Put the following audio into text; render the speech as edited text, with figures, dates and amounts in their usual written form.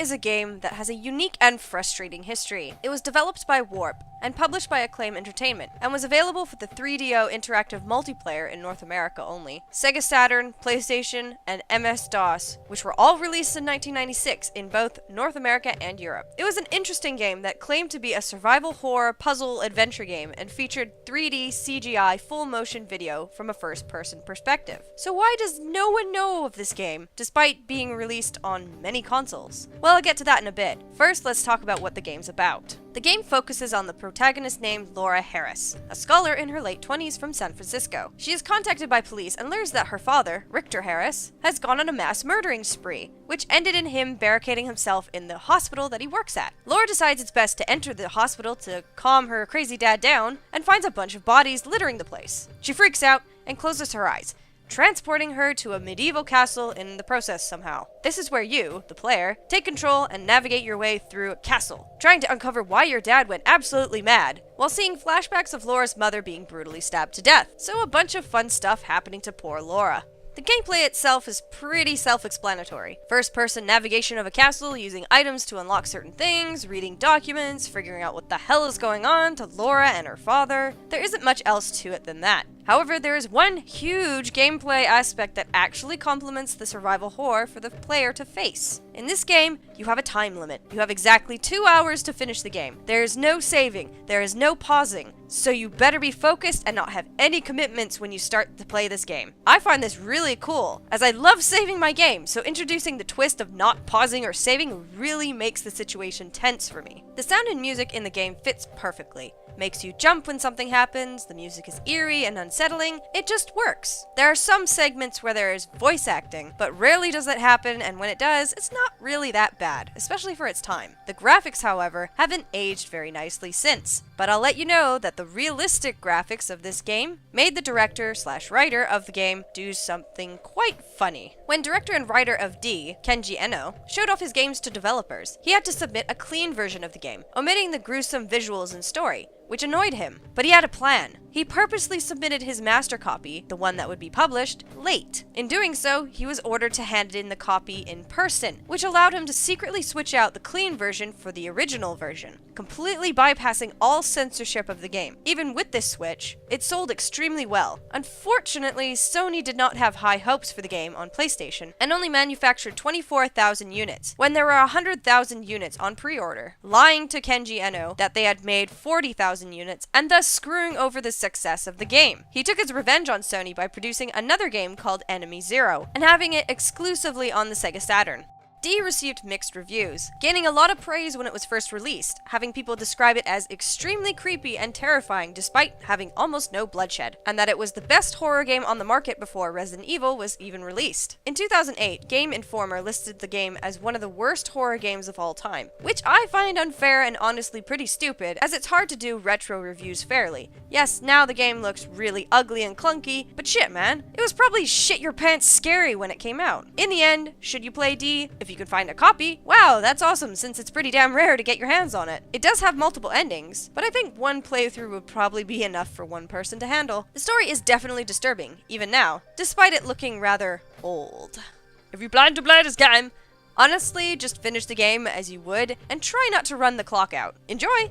is a game that has a unique and frustrating history. It was developed by Warp and published by Acclaim Entertainment, and was available for the 3DO interactive multiplayer in North America only, Sega Saturn, PlayStation, and MS-DOS, which were all released in 1996 in both North America and Europe. It was an interesting game that claimed to be a survival horror puzzle adventure game and featured 3D CGI full motion video from a first-person perspective. So why does no one know of this game, despite being released on many consoles? Well, I'll get to that in a bit. First, let's talk about what the game's about. The game focuses on the protagonist named Laura Harris, a scholar in her late 20s from San Francisco. She is contacted by police and learns that her father, Richter Harris, has gone on a mass murdering spree, which ended in him barricading himself in the hospital that he works at. Laura decides it's best to enter the hospital to calm her crazy dad down, and finds a bunch of bodies littering the place. She freaks out and closes her eyes, transporting her to a medieval castle in the process somehow. This is where you, the player, take control and navigate your way through a castle, trying to uncover why your dad went absolutely mad, while seeing flashbacks of Laura's mother being brutally stabbed to death. So a bunch of fun stuff happening to poor Laura. The gameplay itself is pretty self-explanatory. First-person navigation of a castle using items to unlock certain things, reading documents, figuring out what the hell is going on to Laura and her father. There isn't much else to it than that. However, there is one huge gameplay aspect that actually complements the survival horror for the player to face. In this game, you have a time limit. You have exactly 2 hours to finish the game. There is no saving, there is no pausing, so you better be focused and not have any commitments when you start to play this game. I find this really cool, as I love saving my game, so introducing the twist of not pausing or saving really makes the situation tense for me. The sound and music in the game fits perfectly. Makes you jump when something happens, the music is eerie and unsettling, it just works. There are some segments where there is voice acting, but rarely does that happen, and when it does, it's not really that bad, especially for its time. The graphics, however, haven't aged very nicely since, but I'll let you know that the realistic graphics of this game made the director/writer of the game do something quite funny. When director and writer of D, Kenji Eno, showed off his games to developers, he had to submit a clean version of the game, omitting the gruesome visuals and story, which annoyed him. But he had a plan. He purposely submitted his master copy, the one that would be published, late. In doing so, he was ordered to hand in the copy in person, which allowed him to secretly switch out the clean version for the original version, completely bypassing all censorship of the game. Even with this switch, it sold extremely well. Unfortunately, Sony did not have high hopes for the game on PlayStation, and only manufactured 24,000 units, when there were 100,000 units on pre-order, lying to Kenji Eno that they had made 40,000 units, and thus screwing over the success of the game. He took his revenge on Sony by producing another game called Enemy Zero, and having it exclusively on the Sega Saturn. D received mixed reviews, gaining a lot of praise when it was first released, having people describe it as extremely creepy and terrifying despite having almost no bloodshed, and that it was the best horror game on the market before Resident Evil was even released. In 2008, Game Informer listed the game as one of the worst horror games of all time, which I find unfair and honestly pretty stupid, as it's hard to do retro reviews fairly. Yes, now the game looks really ugly and clunky, but shit man, it was probably shit your pants scary when it came out. In the end, should you play D? If you can find a copy, wow, that's awesome since it's pretty damn rare to get your hands on it. It does have multiple endings, but I think one playthrough would probably be enough for one person to handle. The story is definitely disturbing, even now, despite it looking rather old. If you plan to play this game, honestly, just finish the game as you would, and try not to run the clock out. Enjoy!